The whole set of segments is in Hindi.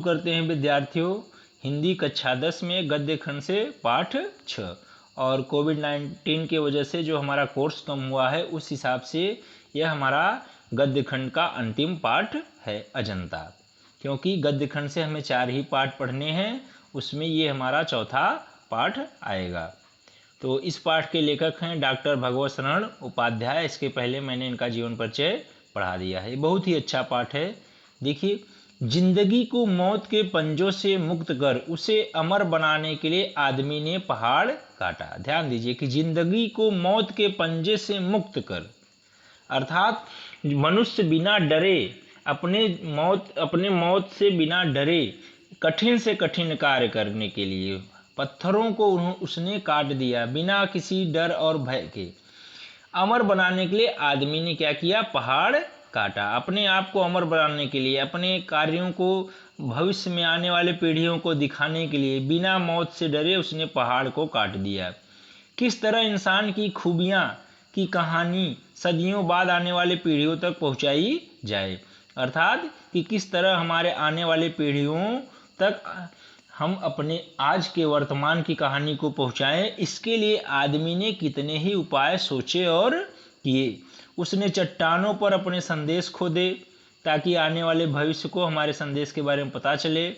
करते हैं विद्यार्थियों हिंदी कक्षा 10 में गद्य खंड से पाठ 6। और कोविड-19 की वजह से जो हमारा कोर्स कम हुआ है उस हिसाब से यह हमारा गद्य खंड का अंतिम पाठ है अजंता, क्योंकि गद्य खंड से हमें 4 ही पाठ पढ़ने हैं, उसमें ये हमारा चौथा पाठ आएगा। तो इस पाठ के लेखक हैं डॉक्टर भगवत शरण उपाध्याय। इसके पहले मैंने इनका जीवन परिचय पढ़ा दिया है। बहुत ही अच्छा पाठ है। देखिए, जिंदगी को मौत के पंजों से मुक्त कर उसे अमर बनाने के लिए आदमी ने पहाड़ काटा। ध्यान दीजिए कि जिंदगी को मौत के पंजे से मुक्त कर, अर्थात मनुष्य बिना डरे अपने मौत से बिना डरे कठिन से कठिन कार्य करने के लिए पत्थरों को उसने काट दिया बिना किसी डर और भय के। अमर बनाने के लिए आदमी ने क्या किया? पहाड़ काटा। अपने आप को अमर बनाने के लिए, अपने कार्यों को भविष्य में आने वाले पीढ़ियों को दिखाने के लिए बिना मौत से डरे उसने पहाड़ को काट दिया। किस तरह इंसान की खूबियाँ की कहानी सदियों बाद आने वाले पीढ़ियों तक पहुँचाई जाए, अर्थात कि किस तरह हमारे आने वाले पीढ़ियों तक हम अपने आज के वर्तमान की कहानी को पहुँचाएं, इसके लिए आदमी ने कितने ही उपाय सोचे और किए। उसने चट्टानों पर अपने संदेश खोदे ताकि आने वाले भविष्य को हमारे संदेश के बारे में पता चले।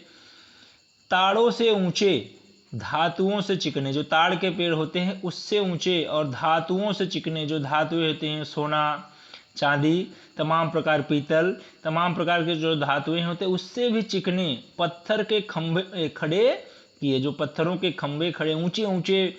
ताड़ों से ऊंचे, धातुओं से चिकने, जो ताड़ के पेड़ होते हैं उससे ऊंचे, और धातुओं से चिकने, जो धातुएं होती हैं सोना चांदी, तमाम प्रकार पीतल, तमाम प्रकार के जो धातुएं होते हैं उससे भी चिकने पत्थर के खंभे खड़े किए। जो पत्थरों के खंभे खड़े, ऊंचे ऊंचे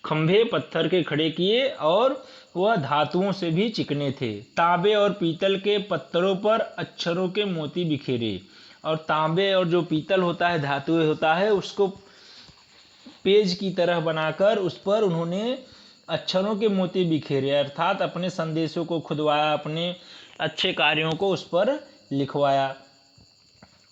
खंभे पत्थर के खड़े किए और वह धातुओं से भी चिकने थे। तांबे और पीतल के पत्थरों पर अक्षरों के मोती बिखेरे, और तांबे और जो पीतल होता है, धातुएं होता है, उसको पेज की तरह बनाकर उस पर उन्होंने अक्षरों के मोती बिखेरे, अर्थात अपने संदेशों को खुदवाया, अपने अच्छे कार्यों को उस पर लिखवाया।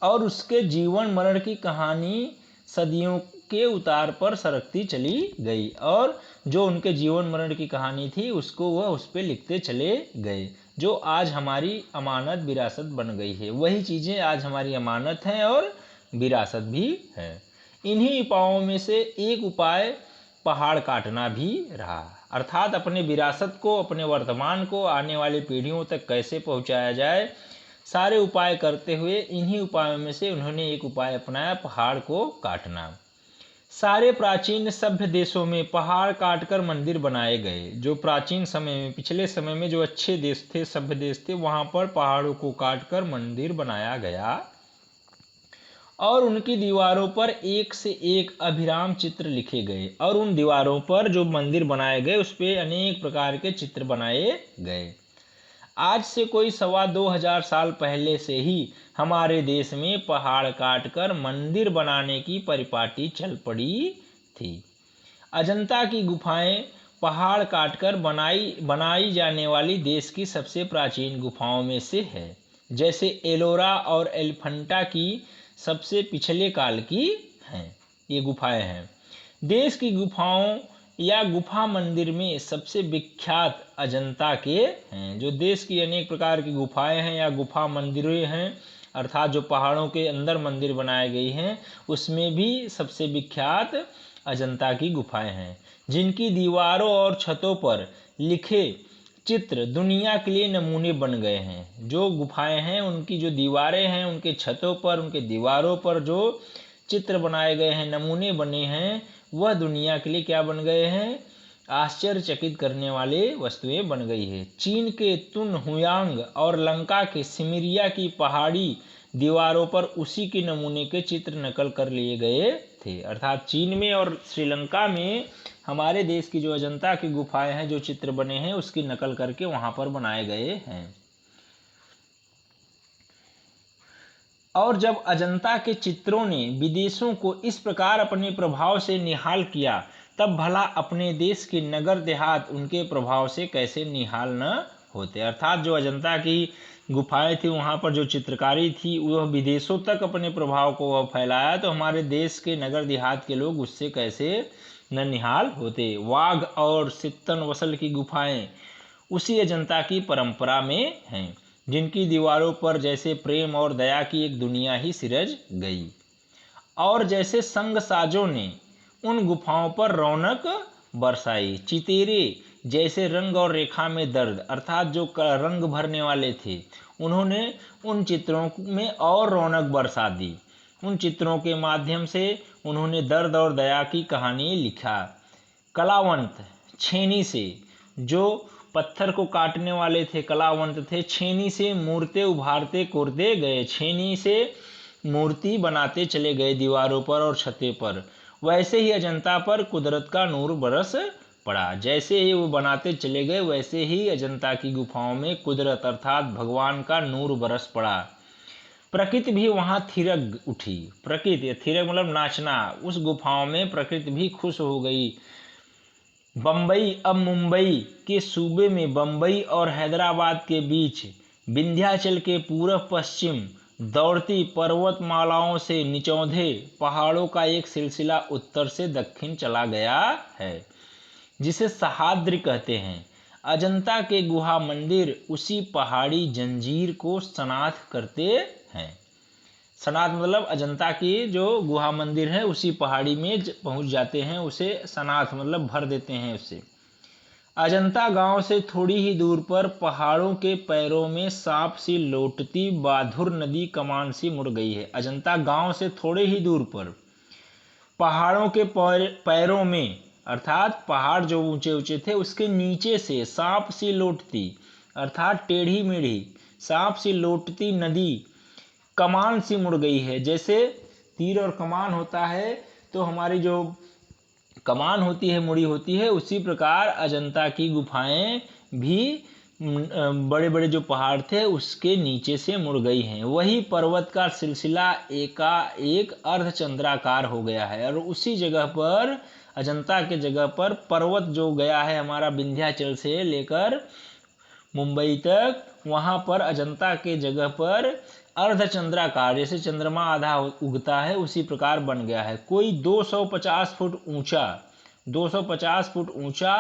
और उसके जीवन मरण की कहानी सदियों के उतार पर सरकती चली गई, और जो उनके जीवन मरण की कहानी थी उसको वह उस पर लिखते चले गए, जो आज हमारी अमानत विरासत बन गई है। वही चीज़ें आज हमारी अमानत हैं और विरासत भी है। इन्हीं उपायों में से एक उपाय पहाड़ काटना भी रहा, अर्थात अपने विरासत को, अपने वर्तमान को आने वाली पीढ़ियों तक कैसे पहुंचाया जाए, सारे उपाय करते हुए इन्हीं उपायों में से उन्होंने एक उपाय अपनाया, पहाड़ को काटना। सारे प्राचीन सभ्य देशों में पहाड़ काटकर मंदिर बनाए गए। जो प्राचीन समय में, पिछले समय में जो अच्छे देश थे, सभ्य देश थे, वहाँ पर पहाड़ों को काटकर मंदिर बनाया गया, और उनकी दीवारों पर एक से एक अभिराम चित्र लिखे गए। और उन दीवारों पर जो मंदिर बनाए गए उस पर अनेक प्रकार के चित्र बनाए गए। आज से कोई 2,2500 साल पहले से ही हमारे देश में पहाड़ काटकर मंदिर बनाने की परिपाटी चल पड़ी थी। अजंता की गुफाएं पहाड़ काटकर बनाई जाने वाली देश की सबसे प्राचीन गुफाओं में से है। जैसे एलोरा और एलिफेंटा की सबसे पिछले काल की हैं ये गुफाएं हैं। देश की गुफाओं या गुफा मंदिर में सबसे विख्यात अजंता के हैं। जो देश की अनेक प्रकार की गुफाएं हैं या गुफा मंदिरें हैं, अर्थात जो पहाड़ों के अंदर मंदिर बनाए गई हैं, उसमें भी सबसे विख्यात अजंता की गुफाएं हैं, जिनकी दीवारों और छतों पर लिखे चित्र दुनिया के लिए नमूने बन गए हैं। जो गुफाएं हैं उनकी जो दीवारें हैं, उनके छतों पर, उनके दीवारों पर जो चित्र बनाए गए हैं, नमूने बने हैं, वह दुनिया के लिए क्या बन गए हैं? आश्चर्यचकित करने वाले वस्तुएं बन गई है। चीन के तुन हुयांग और लंका के सिमरिया की पहाड़ी दीवारों पर उसी के नमूने के चित्र नकल कर लिए गए थे। अर्थात चीन में और श्रीलंका में हमारे देश की जो अजंता की गुफाएं हैं, जो चित्र बने हैं, उसकी नकल करके वहां पर बनाए गए हैं। और जब अजंता के चित्रों ने विदेशों को इस प्रकार अपने प्रभाव से निहाल किया, तब भला अपने देश के नगर देहात उनके प्रभाव से कैसे निहाल न होते। अर्थात जो अजंता की गुफाएं थी, वहाँ पर जो चित्रकारी थी, वह विदेशों तक अपने प्रभाव को वह फैलाया, तो हमारे देश के नगर देहात के लोग उससे कैसे न निहाल होते। वाघ और सित्तन वसल की गुफाएं उसी अजंता की परंपरा में हैं। जिनकी दीवारों पर जैसे प्रेम और दया की एक दुनिया ही सिरज गई, और जैसे संग साजों ने उन गुफाओं पर रौनक बरसाई। चितेरे जैसे रंग और रेखा में दर्द, अर्थात जो रंग भरने वाले थे, उन्होंने उन चित्रों में और रौनक बरसा दी। उन चित्रों के माध्यम से उन्होंने दर्द और दया की कहानी लिखा। कलावंत छेनी से, जो पत्थर को काटने वाले थे, कलावंत थे, छेनी से मूर्तें उभारते कोरते गए, छेनी से मूर्ति बनाते चले गए दीवारों पर और छतें पर। वैसे ही अजंता पर कुदरत का नूर बरस पड़ा। जैसे ही वो बनाते चले गए, वैसे ही अजंता की गुफाओं में कुदरत अर्थात भगवान का नूर बरस पड़ा। प्रकृति भी वहाँ थिरक उठी। प्रकृति, थिरक मतलब नाचना। उस गुफाओं में प्रकृति भी खुश हो गई। बम्बई, अब मुंबई के सूबे में बम्बई और हैदराबाद के बीच विंध्याचल के पूर्व पश्चिम दौड़ती पर्वतमालाओं से निचौंधे पहाड़ों का एक सिलसिला उत्तर से दक्षिण चला गया है, जिसे सह्याद्री कहते हैं। अजंता के गुहा मंदिर उसी पहाड़ी जंजीर को सनाथ करते हैं। सनाथ मतलब अजंता की जो गुहा मंदिर है उसी पहाड़ी में पहुंच जाते हैं, उसे सनाथ मतलब भर देते हैं उससे। अजंता गांव से थोड़ी ही दूर पर पहाड़ों के पैरों में सांप सी लौटती बाधुर नदी कमान सी मुड़ गई है। अजंता गांव से थोड़े ही दूर पर पहाड़ों के पैरों में, अर्थात पहाड़ जो ऊंचे ऊंचे थे उसके नीचे से सांप सी लौटती अर्थात टेढ़ी मेढ़ी सांप सी लौटती नदी कमान सी मुड़ गई है। जैसे तीर और कमान होता है तो हमारी जो कमान होती है मुड़ी होती है, उसी प्रकार अजंता की गुफाएं भी बड़े बड़े जो पहाड़ थे उसके नीचे से मुड़ गई हैं। वही पर्वत का सिलसिला एकाएक अर्धचंद्राकार हो गया है, और उसी जगह पर अजंता के जगह पर पर्वत जो गया है हमारा विंध्याचल से लेकर मुंबई तक, वहाँ पर अजंता के जगह पर अर्धचंद्राकार, जैसे चंद्रमा आधा उगता है उसी प्रकार बन गया है। कोई 250 फुट ऊंचा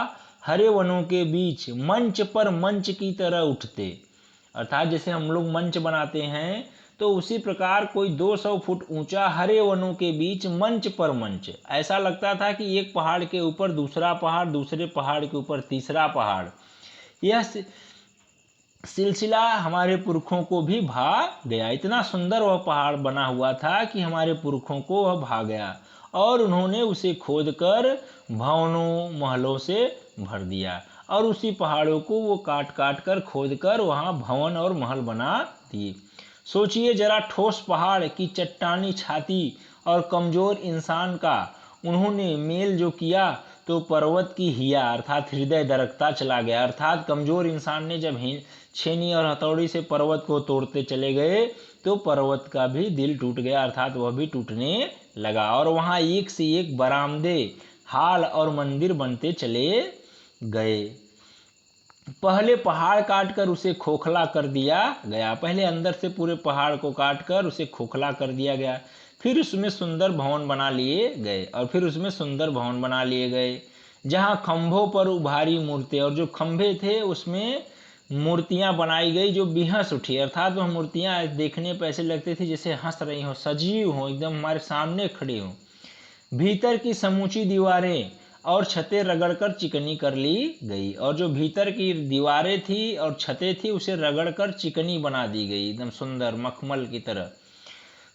हरे वनों के बीच मंच पर मंच की तरह उठते, अर्थात जैसे हम लोग मंच बनाते हैं तो उसी प्रकार कोई 200 फुट ऊंचा हरे वनों के बीच मंच पर मंच। ऐसा लगता था कि एक पहाड़ के ऊपर दूसरा पहाड़, दूसरे पहाड़ के ऊपर तीसरा पहाड़। यह सिलसिला हमारे पुरखों को भी भा गया। इतना सुंदर वह पहाड़ बना हुआ था कि हमारे पुरखों को वह भा गया, और उन्होंने उसे खोदकर भवनों महलों से भर दिया, और उसी पहाड़ों को वो काट काट कर खोदकर वहाँ भवन और महल बना दिए। सोचिए जरा, ठोस पहाड़ की चट्टानी छाती और कमजोर इंसान का उन्होंने मेल जो किया तो पर्वत की हिया अर्थात हृदय दरकता चला गया। अर्थात कमजोर इंसान ने जब छेनी और हथौड़ी से पर्वत को तोड़ते चले गए तो पर्वत का भी दिल टूट गया, अर्थात वह भी टूटने लगा, और वहाँ एक से एक बरामदे, हाल और मंदिर बनते चले गए। पहले पहाड़ काटकर उसे खोखला कर दिया गया, पहले अंदर से पूरे पहाड़ को काटकर उसे खोखला कर दिया गया, फिर उसमें सुंदर भवन बना लिए गए, और फिर उसमें सुंदर भवन बना लिए गए जहाँ खंभों पर उभारी मूर्तें, और जो खंभे थे उसमें मूर्तियां बनाई गई जो बेहस उठी, अर्थात वह मूर्तियां देखने पर ऐसे लगते थे जैसे हंस रही हो, सजीव हो, एकदम हमारे सामने खड़े हो। भीतर की समूची दीवारें और छतें रगड़कर चिकनी कर ली गई, और जो भीतर की दीवारें थी और छतें थी उसे रगड़कर चिकनी बना दी गई, एकदम सुंदर मखमल की तरह।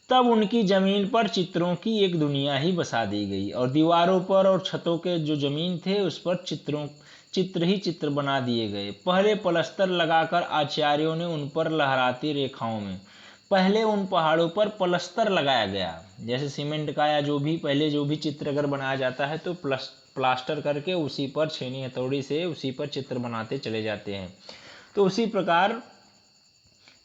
तब उनकी जमीन पर चित्रों की एक दुनिया ही बसा दी गई, और दीवारों पर और छतों के जो जमीन थे उस पर चित्र ही चित्र बना दिए गए। पहले पलस्तर लगाकर आचार्यों ने उन पर लहराती रेखाओं में, पहले उन पहाड़ों पर पलस्तर लगाया गया, जैसे सीमेंट का या जो भी पहले जो भी चित्र अगर बनाया जाता है तो प्लास्टर करके उसी पर छेनी हथौड़ी से उसी पर चित्र बनाते चले जाते हैं। तो उसी प्रकार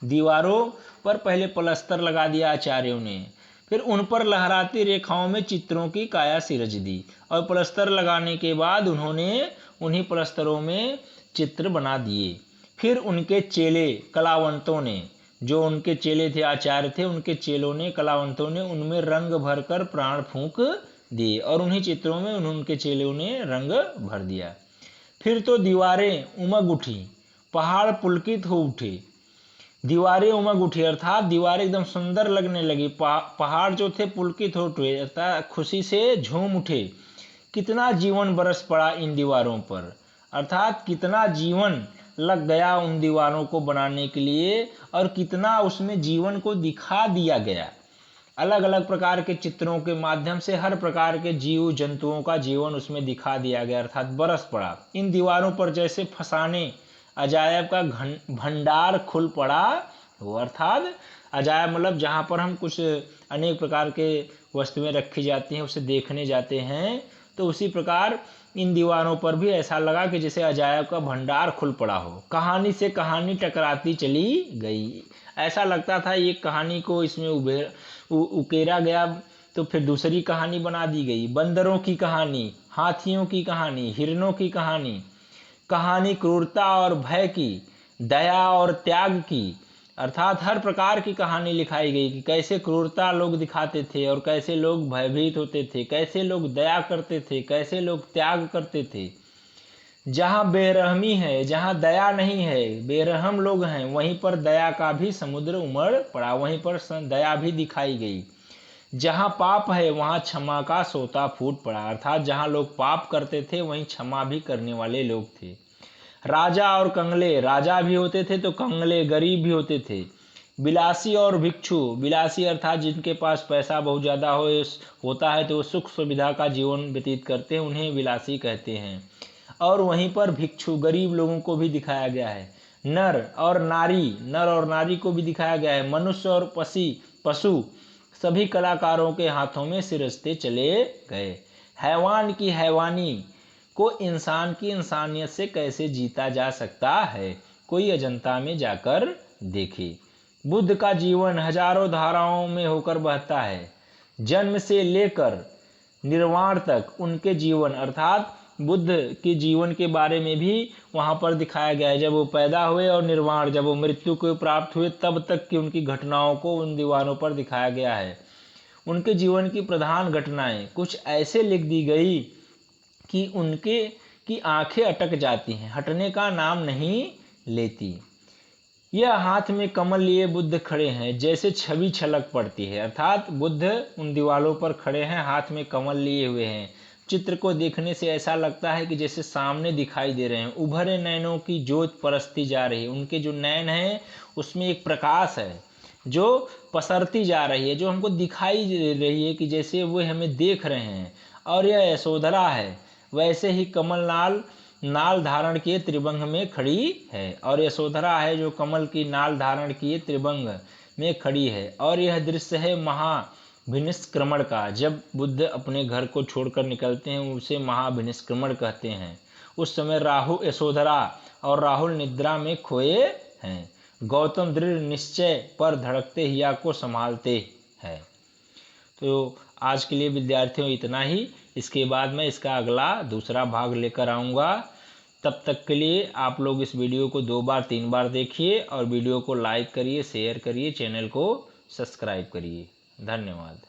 दीवारों पर पहले पलस्तर लगा दिया आचार्यों ने, फिर उन पर लहराती रेखाओं में चित्रों की काया सिरज दी, और पलस्तर लगाने के बाद उन्होंने उन्हीं पलस्तरों में चित्र बना दिए। फिर उनके चेले कलावंतों ने, जो उनके चेले थे आचार्य थे, उनके चेलों ने कलावंतों ने उनमें रंग भरकर प्राण फूंक दिए, और उन्हीं चित्रों में उनके चेलों ने रंग भर दिया। फिर तो दीवारें उमग उठी, पहाड़ पुलकित हो उठे, दीवारें उमग उठी, अर्थात दीवारें एकदम सुंदर लगने लगी। पहाड़ जो थे पुलकित हो उठे, अर्थात खुशी से झूम उठे। कितना जीवन बरस पड़ा इन दीवारों पर, अर्थात कितना जीवन लग गया उन दीवारों को बनाने के लिए, और कितना उसमें जीवन को दिखा दिया गया। अलग अलग प्रकार के चित्रों के माध्यम से हर प्रकार के जीव जंतुओं का जीवन उसमें दिखा दिया गया, अर्थात बरस पड़ा। इन दीवारों पर जैसे फसाने अजायब का भंडार खुल पड़ा हो, अर्थात अजायब मतलब जहाँ पर हम कुछ अनेक प्रकार के वस्तुएं रखी जाती हैं उसे देखने जाते हैं, तो उसी प्रकार इन दीवारों पर भी ऐसा लगा कि जैसे अजायब का भंडार खुल पड़ा हो। कहानी से कहानी टकराती चली गई, ऐसा लगता था एक कहानी को इसमें उकेरा गया तो फिर दूसरी कहानी बना दी गई। बंदरों की कहानी, हाथियों की कहानी, हिरणों की कहानी, कहानी क्रूरता और भय की, दया और त्याग की, अर्थात हर प्रकार की कहानी लिखाई गई कि कैसे क्रूरता लोग दिखाते थे और कैसे लोग भयभीत होते थे, कैसे लोग दया करते थे, कैसे लोग त्याग करते थे। जहाँ बेरहमी है, जहाँ दया नहीं है, बेरहम लोग हैं, वहीं पर दया का भी समुद्र उमड़ पड़ा, वहीं पर दया भी दिखाई गई। जहाँ पाप है वहाँ क्षमा का सोता फूट पड़ा, अर्थात जहाँ लोग पाप करते थे वहीं क्षमा भी करने वाले लोग थे। राजा और कंगले, राजा भी होते थे तो कंगले गरीब भी होते थे। बिलासी और भिक्षु, बिलासी अर्थात जिनके पास पैसा बहुत ज़्यादा होता है तो वो सुख सुविधा का जीवन व्यतीत करते हैं, उन्हें बिलासी कहते हैं। और वहीं पर भिक्षु गरीब लोगों को भी दिखाया गया है। नर और नारी को भी दिखाया गया है। मनुष्य और पशु सभी कलाकारों के हाथों में सिरजते चले गए। हैवान की हैवानी को इंसान की इंसानियत से कैसे जीता जा सकता है, कोई अजंता में जाकर देखे। बुद्ध का जीवन हजारों धाराओं में होकर बहता है, जन्म से लेकर निर्वाण तक उनके जीवन, अर्थात बुद्ध के जीवन के बारे में भी वहाँ पर दिखाया गया है। जब वो पैदा हुए और निर्वाण, जब वो मृत्यु को प्राप्त हुए, तब तक की उनकी घटनाओं को उन दीवारों पर दिखाया गया है। उनके जीवन की प्रधान घटनाएं कुछ ऐसे लिख दी गई कि उनके की आंखें अटक जाती हैं, हटने का नाम नहीं लेती। यह हाथ में कमल लिए बुद्ध खड़े हैं, जैसे छवि छलक पड़ती है, अर्थात बुद्ध उन दीवारों पर खड़े हैं, हाथ में कमल लिए हुए हैं। चित्र को देखने से ऐसा लगता है कि जैसे सामने दिखाई दे रहे हैं। उभरे नैनों की ज्योत परसती जा रही है, उनके जो नैन हैं उसमें एक प्रकाश है जो पसरती जा रही है, जो हमको दिखाई दे रही है कि जैसे वो हमें देख रहे हैं। और यह यशोधरा है, वैसे ही कमल नाल धारण किए त्रिभंग में खड़ी है, और यशोधरा है जो कमल की नाल धारण किए त्रिभंग में खड़ी है। और यह दृश्य है महाभिनिष्क्रमण का, जब बुद्ध अपने घर को छोड़कर निकलते हैं उसे महाभिनिष्क्रमण कहते हैं। उस समय यशोधरा और राहुल निद्रा में खोए हैं। गौतम दृढ़ निश्चय पर धड़कते हिया को संभालते हैं। तो आज के लिए विद्यार्थियों इतना ही। इसके बाद मैं इसका अगला दूसरा भाग लेकर आऊँगा। तब तक के लिए आप लोग इस वीडियो को 2 बार 3 बार देखिए और वीडियो को लाइक करिए, शेयर करिए, चैनल को सब्सक्राइब करिए। धन्यवाद।